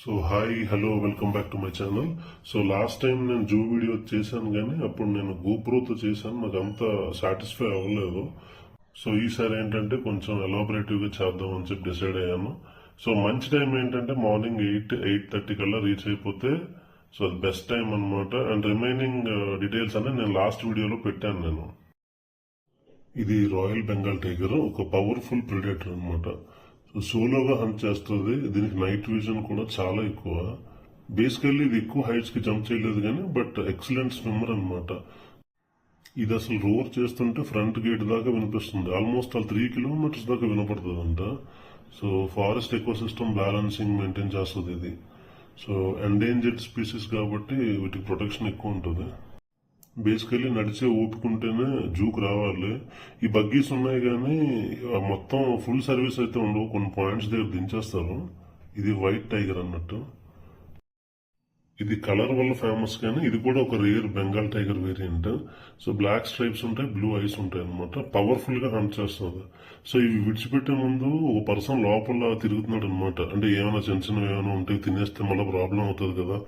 So hi hello welcome back to my channel. So last time నేను zoo video చేశాను కానీ అప్పుడు నేను గోప్రోతో చేశాను, నాకు అంత సాటిస్ఫై అవ్వలేదు. సో ఈసారి ఏంటంటే కొంచెం ఎలాబరేటివ్గా చేద్దామని చెప్పి డిసైడ్ అయ్యాను. సో మంచి టైం ఏంటంటే మార్నింగ్ 8:30 కల్లా రీచ్ అయిపోతే సో అది బెస్ట్ టైం అనమాట. అండ్ రిమైనింగ్ డీటెయిల్స్ అనే నేను లాస్ట్ వీడియోలో పెట్టాను. నేను ఇది రాయల్ బెంగాల్ టైగర్, ఒక పవర్ఫుల్ ప్రిడేటర్ అనమాట. సోలోగా హంట్ చేస్తుంది. దీనికి నైట్ విజన్ కూడా చాలా ఎక్కువ. బేసికల్లీ ఇది ఎక్కువ హైట్స్ కి జంప్ చేయలేదు కానీ బట్ ఎక్సలెంట్ స్విమ్మర్ అనమాట. ఇది అసలు రోర్ చేస్తుంటే ఫ్రంట్ గేట్ దాకా వినిపిస్తుంది. ఆల్మోస్ట్ 3 కిలోమీటర్స్ దాకా వినపడుతుంది అంట. So forest eco system balancing maintain చేస్తుంది ఇది. సో ఎండేంజర్డ్ స్పీసీస్ కాబట్టి వీటికి ప్రొటెక్షన్ ఎక్కువ ఉంటుంది. బేసికలీ నడిచే ఊపుకుంటేనే జూకు రావాలి. ఈ బగ్గీస్ ఉన్నాయి కానీ మొత్తం ఫుల్ సర్వీస్ అయితే ఉండవు, కొన్ని పాయింట్స్ దగ్గర దించేస్తారు. ఇది వైట్ టైగర్ అన్నట్టు. ఇది కలర్ వల్ల ఫేమస్ కానీ ఇది కూడా ఒక rare Bengal tiger variant. So black stripes ఉంటాయి, బ్లూ ఐస్ ఉంటాయి అనమాట. పవర్ఫుల్ గా హంట్ చేస్తుంది. సో ఇవి విడిచిపెట్టే ముందు ఒక పర్సన్ లోపల తిరుగుతున్నాడు అనమాట. అంటే ఏమైనా చిన్న చిన్నవి ఏమైనా ఉంటే తినేస్తే మళ్ళీ ప్రాబ్లం అవుతుంది కదా.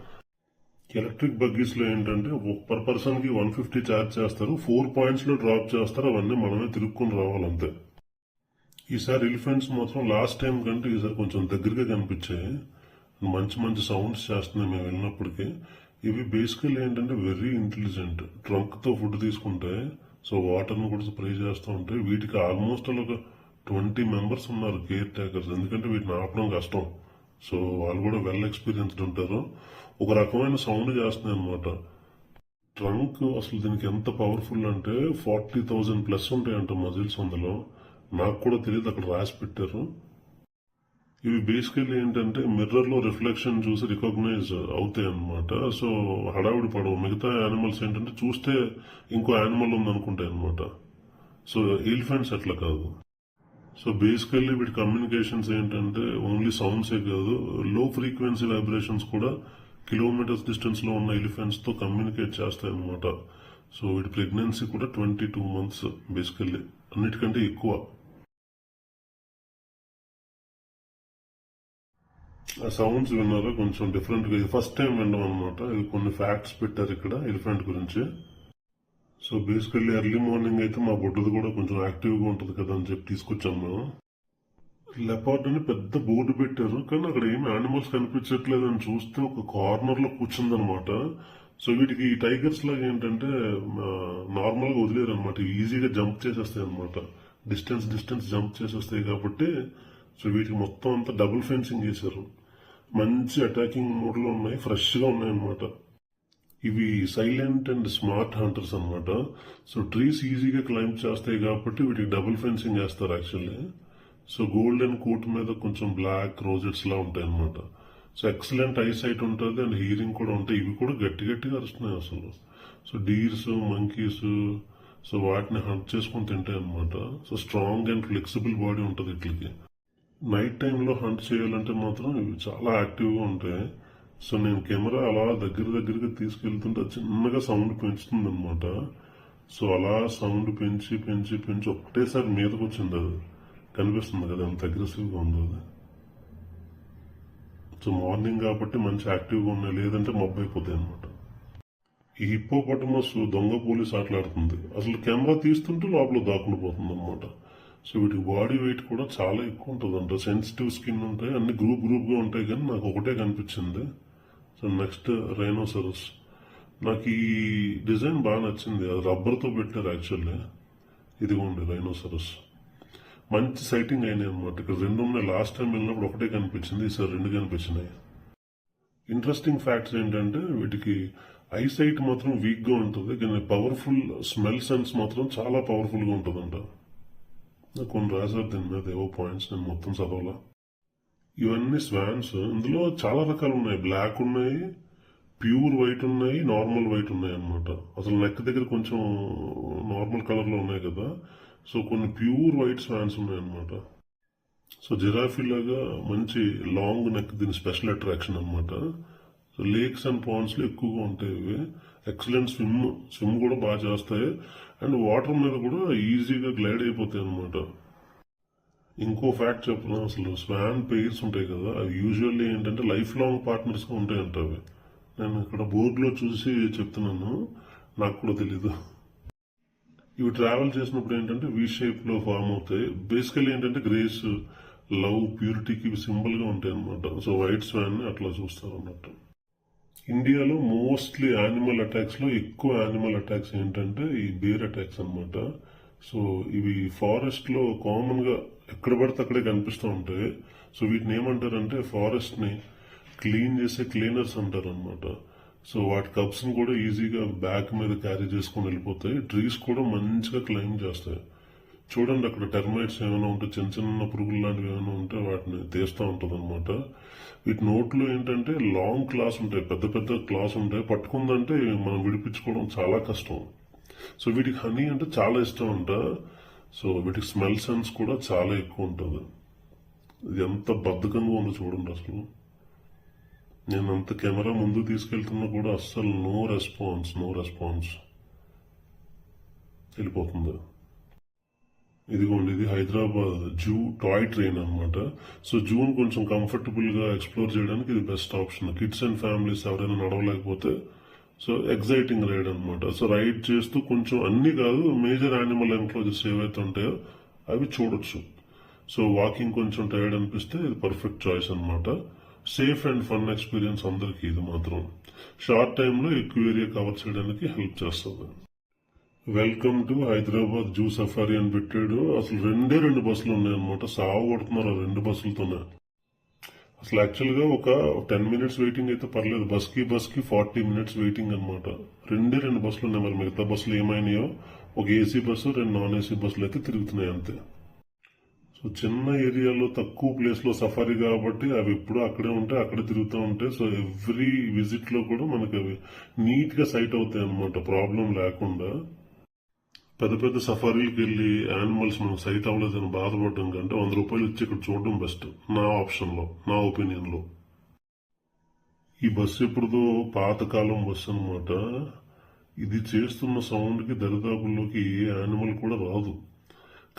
ఎలక్ట్రిక్ బగ్గీస్ లో ఏంటంటే పర్ పర్సన్ కి 150 ఛార్జ్ చేస్తారు. 4 పాయింట్స్ లో డ్రాప్ చేస్తారు. అవన్నీ మనమే తిరుక్కొని రావాలంతే. ఈసారి ఎలిఫెంట్స్ మాత్రం లాస్ట్ టైం కంటే ఈసారి కొంచెం దగ్గరగా కనిపించాయి. మంచి మంచి సౌండ్స్ చేస్తున్నాయి మేము వెళ్ళినప్పటికీ. ఇవి బేసికల్ ఏంటంటే వెరీ ఇంటెలిజెంట్. ట్రంక్ తో ఫుడ్ తీసుకుంటాయి. సో వాటర్ ను కూడా స్ప్రే చేస్తూ ఉంటాయి. వీటికి ఆల్మోస్ట్ ఒక 20 మెంబర్స్ ఉన్నారు కేర్ టేకర్స్. ఎందుకంటే వీటిని ఆపడం కష్టం. సో వాళ్ళు కూడా వెల్ ఎక్స్పీరియన్స్డ్ ఉంటారు. ఒక రకమైన సౌండ్ చేస్తున్నాయి అనమాట. ట్రంక్ అసలు దీనికి ఎంత పవర్ఫుల్ అంటే 40,000 ప్లస్ ఉంటాయంట మజిల్స్ అందులో. నాకు కూడా తెలియదు, అక్కడ రాసి పెట్టారు. ఇవి బేసికల్లీ ఏంటంటే మిర్రర్ లో రిఫ్లెక్షన్ చూసి రికగ్నైజ్ అవుతాయి అనమాట. సో హడావిడి పడవు. మిగతా యానిమల్స్ ఏంటంటే చూస్తే ఇంకో యానిమల్ ఉంది అనుకుంటాయి అనమాట. సో ఎలిఫెంట్స్ అట్లా కాదు. సో బేసికల్లీ వీటి కమ్యూనికేషన్స్ ఏంటంటే ఓన్లీ సౌండ్సే కాదు, లో ఫ్రీక్వెన్సీ వైబ్రేషన్స్ కూడా కిలోమీటర్స్ డిస్టెన్స్ లో ఉన్న ఎలిఫెంట్స్ తో కమ్యూనికేట్ చేస్తాయి అనమాట. సో వీటి ప్రెగ్నెన్సీ కూడా 22 మంత్స్ బేసికల్లీ, అన్నిటికంటే ఎక్కువ. ఆ సౌండ్స్ విన్నారా, కొంచెం డిఫరెంట్ గా. ఇది ఫస్ట్ టైం వినడం అనమాట. ఇది కొన్ని ఫ్యాక్ట్స్ పెట్టారు ఇక్కడ ఎలిఫెంట్ గురించి. సో బేసికల్లీ ఎర్లీ మార్నింగ్ అయితే మా బొడ్డుది కూడా కొంచెం యాక్టివ్ గా ఉంటుంది కదా అని చెప్పి తీసుకొచ్చాం మేము. లెపార్డ్ అని పెద్ద బోర్డు పెట్టారు కానీ అక్కడ ఏమి యానిమల్స్ కనిపించట్లేదు అని చూస్తే ఒక కార్నర్ లో కూర్చుందనమాట. సో వీటికి ఈ టైగర్స్ లాగా ఏంటంటే నార్మల్ గా వదిలేరు అనమాట. ఈజీగా జంప్ చేసేస్తాయి అనమాట. డిస్టెన్స్ జంప్ చేసేస్తాయి కాబట్టి సో వీటికి మొత్తం అంతా డబుల్ ఫెన్సింగ్ చేశారు. మంచి అటాకింగ్ మోడ్ లో ఉన్నాయి, ఫ్రెష్ గా ఉన్నాయి అనమాట. ఇవి సైలెంట్ అండ్ స్మార్ట్ హంటర్స్ అనమాట. సో ట్రీస్ ఈజీగా క్లైంబ్ చేస్తాయి కాబట్టి వీటికి డబుల్ ఫెన్సింగ్ చేస్తారు యాక్చువల్లీ. సో గోల్డెన్ కోట్ మీద కొంచెం బ్లాక్ రోజెట్స్ లా ఉంటాయి అనమాట. సో ఎక్సలెంట్ ఐసైట్ ఉంటుంది అండ్ హీరింగ్ కూడా ఉంటాయి. ఇవి కూడా గట్టిగా అరుస్తున్నాయి అసలు. సో డీర్స్, మంకీస్ సో వాటిని హంట్ చేసుకుని తింటాయి అనమాట. So strong and flexible body ఉంటుంది వీటికి. నైట్ టైంలో హంట్ చేయాలంటే మాత్రం ఇవి చాలా యాక్టివ్గా ఉంటాయి. సో నేను కెమెరా అలా దగ్గరగా తీసుకెళ్తుంటే చిన్నగా సౌండ్ పెంచుతుంది అనమాట. సో అలా సౌండ్ పెంచి ఒకటేసారి మీదకి వచ్చింది. అది కనిపిస్తుంది కదా ఎంత అగ్రెసివ్గా ఉందో అది. సో మార్నింగ్ కాబట్టి మంచి యాక్టివ్గా ఉన్నాయి, లేదంటే మబ్బు అయిపోతాయి అనమాట. ఈ హిప్పోపటమస్ దొంగ పోలీస్ ఆటలాడుతుంది. అసలు కెమెరా తీస్తుంటే లోపల దాక్కుని పోతుంది అనమాట. సో వీటికి బాడీ వెయిట్ కూడా చాలా ఎక్కువ ఉంటుందంట. సెన్సిటివ్ స్కిన్ ఉంటాయి, అన్ని గ్రూప్ గా ఉంటాయి కానీ నాకు ఒకటే కనిపించింది. So next rhinoceros. నాకు ఈ డిజైన్ బాగా నచ్చింది. అది రబ్బర్తో పెట్టారు యాక్చువల్లీ. ఇదిగోండి రైనోసరస్. మంచి సైటింగ్ అయినాయి అనమాట. ఇక్కడ 2 ఉన్నాయి. లాస్ట్ టైం వెళ్ళినప్పుడు ఒకటే కనిపించింది, ఈసారి 2 కనిపించినాయి. ఇంట్రెస్టింగ్ ఫ్యాక్ట్స్ ఏంటంటే వీటికి ఐసైట్ మాత్రం వీక్ గా ఉంటుంది కానీ పవర్ఫుల్ స్మెల్ సెన్స్ మాత్రం చాలా పవర్ఫుల్ గా ఉంటుందంట. కొన్ని రాశారు దీని మీద ఏవో పాయింట్స్, నేను మొత్తం చదవాలా. ఇవన్నీ స్వాన్స్. ఇందులో చాలా రకాలు ఉన్నాయి. బ్లాక్ ఉన్నాయి, ప్యూర్ వైట్ ఉన్నాయి, నార్మల్ వైట్ ఉన్నాయి అనమాట. అసలు నెక్ దగ్గర కొంచెం నార్మల్ కలర్ లో ఉన్నాయి కదా. సో కొన్ని ప్యూర్ వైట్ స్వాన్స్ ఉన్నాయి అనమాట. సో జిరాఫీ లాగా మంచి లాంగ్ నెక్ దీని స్పెషల్ అట్రాక్షన్ అనమాట. సో లేక్స్ అండ్ పాండ్స్ లో ఎక్కువగా ఉంటాయి ఇవి. ఎక్సలెంట్ స్విమ్ కూడా బాగా చేస్తాయి అండ్ వాటర్ మీద కూడా ఈజీగా గ్లైడ్ అయిపోతాయి అనమాట. ఇంకో ఫ్యాక్ట్ చెప్పిన అసలు స్వాన్ పెయిర్స్ ఉంటాయి కదా అవి యూజువల్లీ ఏంటంటే లైఫ్ లాంగ్ పార్ట్నర్స్ గా ఉంటాయంట అవి. నేను ఇక్కడ బోర్డులో చూసి చెప్తున్నాను, నాకు కూడా తెలీదు. ఇవి ట్రావెల్ చేసినప్పుడు ఏంటంటే వి షేప్ లో ఫామ్ అవుతాయి. బేసికలీ ఏంటంటే గ్రేస్, లవ్, ప్యూరిటీకి సింబల్ గా ఉంటాయి అనమాట. సో వైట్ స్వాన్ ని అట్లా చూస్తారు అన్నట్టు. ఇండియాలో మోస్ట్లీ యానిమల్ అటాక్స్ లో ఎక్కువ యానిమల్ అటాక్స్ ఏంటంటే ఈ బేర్ అటాక్స్ అన్నమాట. సో ఇవి ఫారెస్ట్ లో కామన్ గా ఎక్కడ పడితే అక్కడే కనిపిస్తూ ఉంటాయి. సో వీటిని ఏమంటారంటే ఫారెస్ట్ ని క్లీన్ చేసే క్లీనర్స్ అంటారు అనమాట. సో వాటి కప్స్ ని కూడా ఈజీగా బ్యాక్ మీద క్యారీ చేసుకుని వెళ్ళిపోతాయి. ట్రీస్ కూడా మంచిగా క్లైమ్ చేస్తాయి. చూడండి అక్కడ టెర్మైట్స్ ఏమైనా ఉంటే, చిన్న చిన్న పురుగులు లాంటివి ఏమైనా ఉంటే వాటిని తీస్తూ ఉంటది అనమాట. వీటి నోట్లో ఏంటంటే లాంగ్ క్లాస్ ఉంటాయి, పెద్ద పెద్ద క్లాస్ ఉంటాయి. పట్టుకుందంటే మనం విడిపించుకోవడం చాలా కష్టం. సో వీటికి హనీ అంటే చాలా ఇష్టం అంట. సో వీటికి స్మెల్ సెన్స్ కూడా చాలా ఎక్కువ ఉంటుంది. ఇది ఎంత బద్ధకంగా ఉందో చూడండి అసలు. నేను అంత కెమెరా ముందు తీసుకెళ్తున్నా కూడా అస్సలు నో రెస్పాన్స్ వెళ్ళిపోతుంది. ఇదిగోండి, ఇది హైదరాబాద్ జూ టాయ్ ట్రైన్ అనమాట. సో జూన్ కొంచెం కంఫర్టబుల్ గా ఎక్స్ప్లోర్ చేయడానికి ఇది best option. Kids and families ఎవరైనా నడవలేకపోతే సో ఎగ్జైటింగ్ రైడ్ అనమాట. సో రైడ్ చేస్తూ కొంచెం అన్ని కాదు, మేజర్ యానిమల్ ఎన్క్లోజర్స్ ఏవైతే ఉంటాయో అవి చూడొచ్చు. సో వాకింగ్ కొంచెం టైర్డ్ అనిపిస్తే ఇది పర్ఫెక్ట్ చాయిస్ అనమాట. సేఫ్ అండ్ ఫన్ ఎక్స్పీరియన్స్ అందరికి ఇది మాత్రం షార్ట్ టైంలో ఎక్కువ ఏరియా కవర్ చేయడానికి హెల్ప్ చేస్తుంది. Welcome to Hyderabad zoo safari అని పెట్టాడు. అసలు రెండు బస్సులు ఉన్నాయన్నమాట. సాగు కొడుతున్నారు 2 బస్సులతోనే. అసలు యాక్చువల్ గా ఒక 10 minutes వెయిటింగ్ అయితే పర్లేదు, బస్ కి 40 minutes వెయిటింగ్ అనమాట. 2 బస్సులు ఉన్నాయి. మరి మిగతా బస్సులు ఏమైనాయో, ఒక ఏసీ బస్సు 2 నాన్ ఏసీ బస్సులు అయితే తిరుగుతున్నాయి అంతే. సో చిన్న ఏరియాలో తక్కువ ప్లేస్ లో సఫారీ కాబట్టి అవి ఎప్పుడు అక్కడే ఉంటాయి, అక్కడే తిరుగుతూ ఉంటాయి. సో ఎవ్రీ విజిట్ లో కూడా మనకి అవి నీట్ గా సైట్ అవుతాయి అనమాట, ప్రాబ్లం లేకుండా. పెద్ద పెద్ద సఫారీలకు వెళ్ళి యానిమల్స్ మనం సైట్ అవ్వలేదని బాధపడడం కంటే 100 రూపాయలు ఇచ్చి ఇక్కడ చూడడం బెస్ట్, నా ఆప్షన్ లో, నా ఒపీనియన్ లో. ఈ బస్సు ఎప్పుడుదో పాతకాలం బస్సు అనమాట. ఇది చేస్తున్న సౌండ్ కి దరిదాపుల్లోకి ఏ యానిమల్ కూడా రాదు.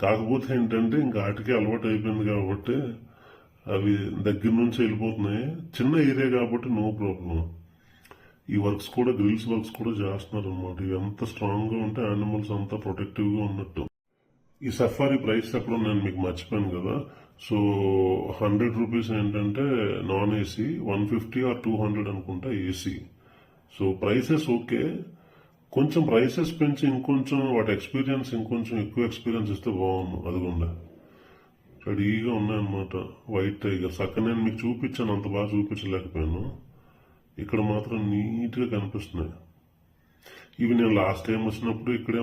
కాకపోతే ఏంటంటే ఇంకా వాటికి అలవాటు అయిపోయింది కాబట్టి అవి దగ్గర నుంచి వెళ్ళిపోతున్నాయి. చిన్న ఏరియా కాబట్టి నో ప్రాబ్లం. ఈ వర్క్స్ కూడా, గ్రిల్స్ వర్క్స్ కూడా చేస్తున్నారు అనమాట. ఇవి ఎంత స్ట్రాంగ్ గా ఉంటే యానిమల్స్ అంతా ప్రొటెక్టివ్ గా ఉన్నట్టు. ఈ సఫారీ ప్రైస్ చెప్పడం నేను మీకు మర్చిపోయాను కదా. సో 100 రూపీస్ ఏంటంటే నాన్ ఏసీ, 150 or 200 అనుకుంటా ఏసీ. So prices okay. కొంచెం ప్రైసెస్ పెంచి ఇంకొంచెం వాటి ఎక్స్పీరియన్స్ ఇంకొంచెం ఎక్కువ ఎక్స్పీరియన్స్ ఇస్తే బాగుండు. అదిగోండి రెడీగా ఉన్నాయన్నమాట వైట్ టైగర్స్. అక్కడ నేను మీకు చూపించాను, అంత బాగా చూపించలేకపోయాను. ఇక్కడ మాత్రం నీట్ గా కనిపిస్తున్నాయి. ఇవి నేను లాస్ట్ టైం వచ్చినప్పుడు ఇక్కడే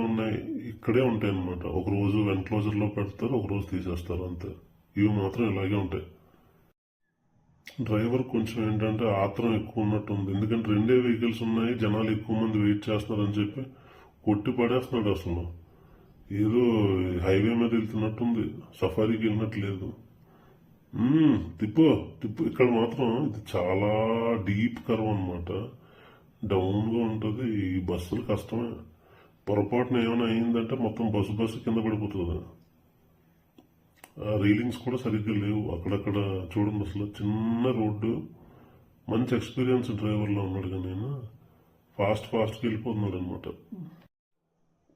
ఉంటాయి అనమాట. ఒక రోజు ఎన్క్లోజర్ లో పెడతారు, ఒక రోజు తీసేస్తారు అంతే. ఇవి మాత్రం ఇలాగే ఉంటాయి. డ్రైవర్ కొంచెం ఏంటంటే ఆత్రం ఎక్కువ ఉన్నట్టు ఉంది. ఎందుకంటే 2 వెహికల్స్ ఉన్నాయి, జనాలు ఎక్కువ మంది వెయిట్ చేస్తున్నారని చెప్పి కొట్టి పడేస్తున్నాడు. అసలు ఏదో హైవే మీద వెళ్తున్నట్టుంది, సఫారీకి వెళ్ళినట్లేదు. తిప్పు. ఇక్కడ మాత్రం ఇది చాలా డీప్ కర్వ్ అనమాట, డౌన్ గా ఉంటది. ఈ బస్సులు కష్టమే. పొరపాటున ఏమైనా అయిందంటే మొత్తం బస్సు కింద పడిపోతుంది. రీలింగ్స్ కూడా సరిగ్గా లేవు అక్కడక్కడ. చూడండి అసలు చిన్న రోడ్డు. మంచి ఎక్స్పీరియన్స్ డ్రైవర్ లో ఉన్నాడు, కానీ నేను ఫాస్ట్ గా వెళ్ళిపోతున్నాడు అనమాట.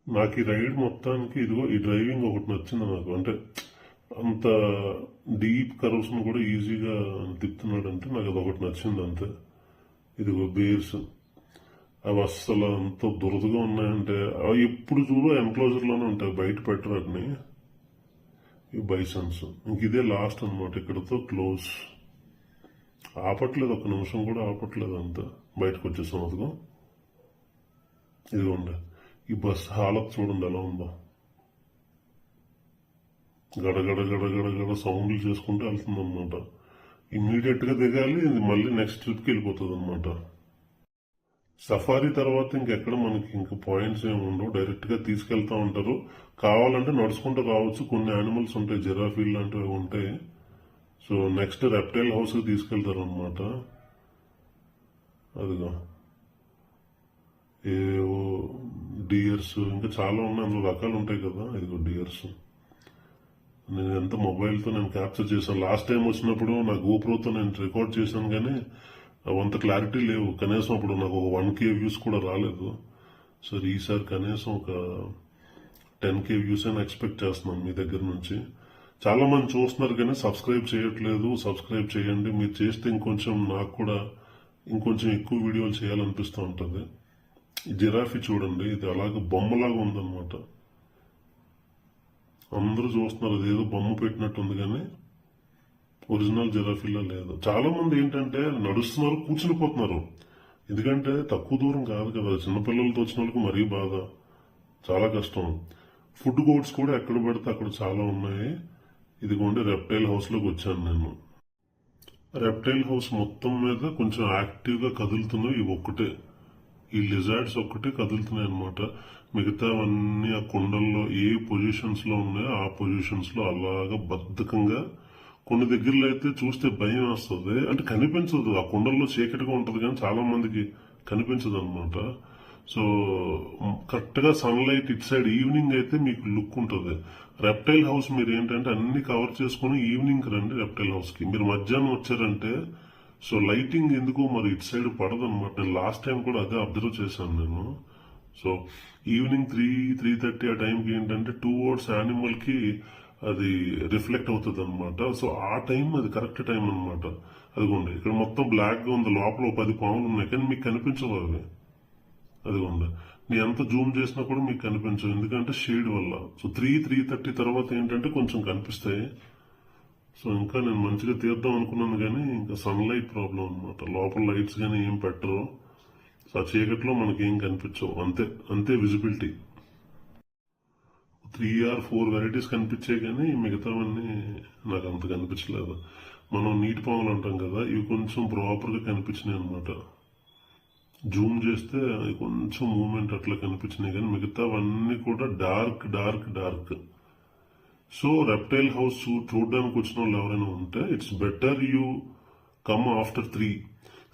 నాకు ఈ రైడ్ మొత్తానికి ఇదిగో ఈ డ్రైవింగ్ ఒకటి నచ్చింది నాకు. అంటే అంత డీప్ కర్వ్స్ ను కూడా ఈజీగా తిప్పుతున్నాడు అంటే నాకు అది ఒకటి నచ్చింది అంతే. ఇదిగో బేర్స్, అవి అస్సలు అంత దురదగా ఉన్నాయంటే అవి ఎప్పుడు చూడు ఎన్క్లోజర్ లోనే ఉంటాయి, బయట పెట్టరు వాటిని. ఈ బైసన్స్ ఇంక ఇదే లాస్ట్ అనమాట, ఇక్కడతో క్లోజ్. ఆపట్లేదు, 1 నిమిషం కూడా ఆపట్లేదు, అంతా బయటకు వచ్చేసాం. అదిగో ఇదిగోండి ఈ బస్ హాలత్ చూడండి ఎలా ఉందో. గడగడ సౌండ్లు చేసుకుంటూ వెళ్తుంది అనమాట. ఇమ్మీడియట్ గా దిగాలి, ఇది మళ్ళీ నెక్స్ట్ ట్రిప్ కి వెళ్ళిపోతుంది అనమాట. సఫారీ తర్వాత ఇంకెక్కడ మనకి ఇంకా పాయింట్స్ ఏమి ఉండవు, డైరెక్ట్ గా తీసుకెళ్తా ఉంటారు. కావాలంటే నడుచుకుంటూ రావచ్చు. కొన్ని యానిమల్స్ ఉంటాయి, జిరాఫీల్ లాంటివి ఉంటాయి. సో నెక్స్ట్ రెప్టైల్ హౌస్ కి తీసుకెళ్తారు అనమాట. అదిగో ఏవో డియర్స్ ఇంకా చాలా ఉన్నాయి, అందులో రకాలు ఉంటాయి కదా. ఇదిగో డియర్స్. నేను ఎంత మొబైల్తో నేను క్యాప్చర్ చేశాను. లాస్ట్ టైం వచ్చినప్పుడు నా గోప్రోతో నేను రికార్డ్ చేశాను కానీ అంత క్లారిటీ లేవు. కనీసం అప్పుడు నాకు ఒక 1K వ్యూస్ కూడా రాలేదు. సో ఈసారి కనీసం ఒక 10K వ్యూస్ అని ఎక్స్పెక్ట్ చేస్తున్నాను మీ దగ్గర నుంచి. చాలా మంది చూస్తున్నారు కానీ సబ్స్క్రైబ్ చేయట్లేదు. సబ్స్క్రైబ్ చేయండి. మీరు చేస్తే ఇంకొంచెం నాకు కూడా ఇంకొంచెం ఎక్కువ వీడియోలు చేయాలనిపిస్తూ ఉంటుంది. ఈ జిరాఫీ చూడండి, ఇది అలాగే బొమ్మలాగా ఉందన్నమాట. అందరూ చూస్తున్నారు, అది ఏదో బొమ్మ పెట్టినట్టుంది కానీ ఒరిజినల్ జిరాఫీలా లేదు. చాలా మంది ఏంటంటే నడుస్తున్నారు, కూర్చుని పోతున్నారు. ఎందుకంటే తక్కువ దూరం కాదు కదా, చిన్నపిల్లలతో వచ్చిన వాళ్ళకి మరీ బాధ, చాలా కష్టం. ఫుడ్ కోర్ట్స్ కూడా ఎక్కడ పడితే అక్కడ చాలా ఉన్నాయి. ఇదిగోండి రెప్టైల్ హౌస్ లోకి వచ్చాను నేను. రెప్టైల్ హౌస్ మొత్తం మీద కొంచెం యాక్టివ్ గా కదులుతున్నాయి ఇవి ఒక్కటే, ఈ లిజార్డ్స్ ఒక్కటే కదులుతున్నాయి అనమాట. మిగతావన్నీ ఆ కుండల్లో ఏ పొజిషన్స్ లో ఉన్నాయో ఆ పొజిషన్స్ లో అలాగా బద్ధకంగా. కొన్ని దగ్గరలో అయితే చూస్తే భయం వస్తుంది, అంటే కనిపించదు, ఆ కుండల్లో చీకటిగా ఉంటది కానీ చాలా మందికి కనిపించదు అనమాట. సో కరెక్ట్ గా సన్లైట్ ఇట్ సైడ్ ఈవినింగ్ అయితే మీకు లుక్ ఉంటుంది. రెప్టైల్ హౌస్ మీరు ఏంటంటే అన్ని కవర్ చేసుకుని ఈవినింగ్ రండి రెప్టైల్ హౌస్ కి. మీరు మధ్యాహ్నం వచ్చారంటే సో లైటింగ్ ఎందుకు మరి ఇటు సైడ్ పడదు అనమాట. నేను లాస్ట్ టైం కూడా అదే అబ్జర్వ్ చేశాను నేను. సో ఈవినింగ్ 3-3:30 ఆ టైంకి ఏంటంటే 2 అవర్స్ యానిమల్ కి అది రిఫ్లెక్ట్ అవుతుంది అనమాట. సో ఆ టైం అది కరెక్ట్ టైం అనమాట. అదిగోండి ఇక్కడ మొత్తం బ్లాక్ గా ఉంది, లోపల 10 పాములు ఉన్నాయి కానీ మీకు కనిపించవు అవి. అదిగోండి నేను ఎంత జూమ్ చేసినా కూడా మీకు కనిపించవు, ఎందుకంటే షేడ్ వల్ల. సో 3-3:30 తర్వాత ఏంటంటే కొంచెం కనిపిస్తాయి. సో ఇంకా నేను మంచిగా తీద్దాం అనుకున్నాను కానీ ఇంకా సన్లైట్ ప్రాబ్లం అనమాట. లోపల లైట్స్ కానీ ఏం పెట్టరు. సో ఆ చీకట్లో మనకి ఏం కనిపించవు, అంతే అంతే విజిబిలిటీ. 3 or 4 వెరైటీస్ కనిపించాయి కానీ మిగతావన్నీ నాకు అంత కనిపించలేదు. మనం నీటి పాములు అంటాం కదా, ఇవి కొంచెం ప్రాపర్ గా కనిపించినాయి అనమాట. జూమ్ చేస్తే అవి కొంచెం మూమెంట్ అట్లా కనిపించినాయి కానీ మిగతావన్నీ కూడా dark dark dark. So reptile house చూడడానికి వచ్చిన వాళ్ళు ఎవరైనా ఉంటే it's better you come after 3.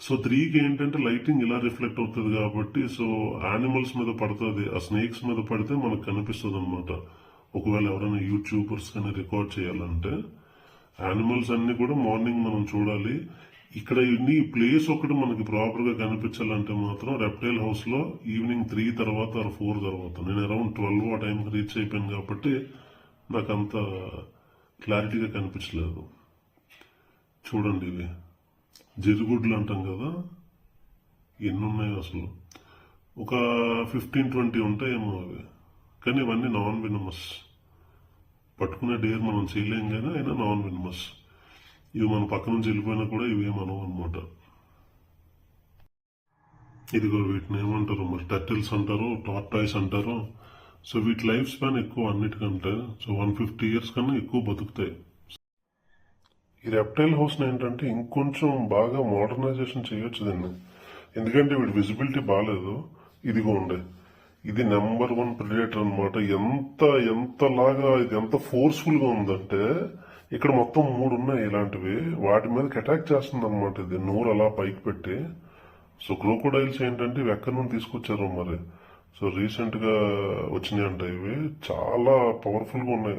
So 3కి ఏంటంటే లైటింగ్ ఇలా రిఫ్లెక్ట్ అవుతుంది కాబట్టి సో యానిమల్స్ మీద పడుతుంది, ఆ స్నేక్స్ మీద పడితే మనకు కనిపిస్తుంది అనమాట. ఒకవేళ ఎవరైనా యూట్యూబర్స్ కానీ రికార్డ్ చేయాలంటే యానిమల్స్ అన్ని కూడా మార్నింగ్ మనం చూడాలి. ఇక్కడ ఇన్ని ప్లేస్ ఒకటి మనకి ప్రాపర్ గా కనిపించాలంటే మాత్రం రెప్టైల్ హౌస్ లో ఈవినింగ్ 3 తర్వాత ఆర్ 4 తర్వాత. నేను అరౌండ్ 12 ఆ టైంకి రీచ్ అయిపోయాను కాబట్టి నాకు అంత క్లారిటీగా కనిపించలేదు. చూడండి ఇవి జిరుగుడ్లు అంటాం కదా, ఎన్ని ఉన్నాయి అసలు, ఒక 15-20 ఉంటాయేమో అవి. కానీ ఇవన్నీ నాన్ వినమస్, పట్టుకునే డేర్ మనం చేయలేం కానీ అయినా నాన్ వినమస్. ఇవి మన పక్క నుంచి వెళ్ళిపోయినా కూడా ఇవేమనవు అనమాట. ఇదిగో వీటిని ఏమంటారు మరి, టర్టిల్స్ అంటారు, టార్టాయిస్ అంటారు. సో వీటి లైఫ్ స్పాన్ ఎక్కువ అన్నిటికంటే. సో 150 years కన్నా ఎక్కువ బతుకుతాయి. ఈ రెప్టైల్ హౌస్ ఏంటంటే ఇంకొంచెం బాగా మోడర్నైజేషన్ చేయొచ్చు దీన్ని, ఎందుకంటే వీడి విజిబిలిటీ బాగాలేదు. ఇదిగో ఉండే ఇది నెంబర్ 1 ప్రిడేటర్ అనమాట. ఎంతలాగా ఇది ఎంత ఫోర్స్ఫుల్ గా ఉందంటే ఇక్కడ మొత్తం 3 ఉన్నాయి ఇలాంటివి, వాటి మీదకి అటాక్ చేస్తుంది అనమాట. ఇది నోరు అలా పైకి పెట్టి. సో క్రోకోడైల్స్ ఏంటంటే ఇవి ఎక్కడి నుండి తీసుకొచ్చారో మరి. సో రీసెంట్ గా వచ్చినాయి అంట ఇవి, చాలా పవర్ఫుల్ గా ఉన్నాయి.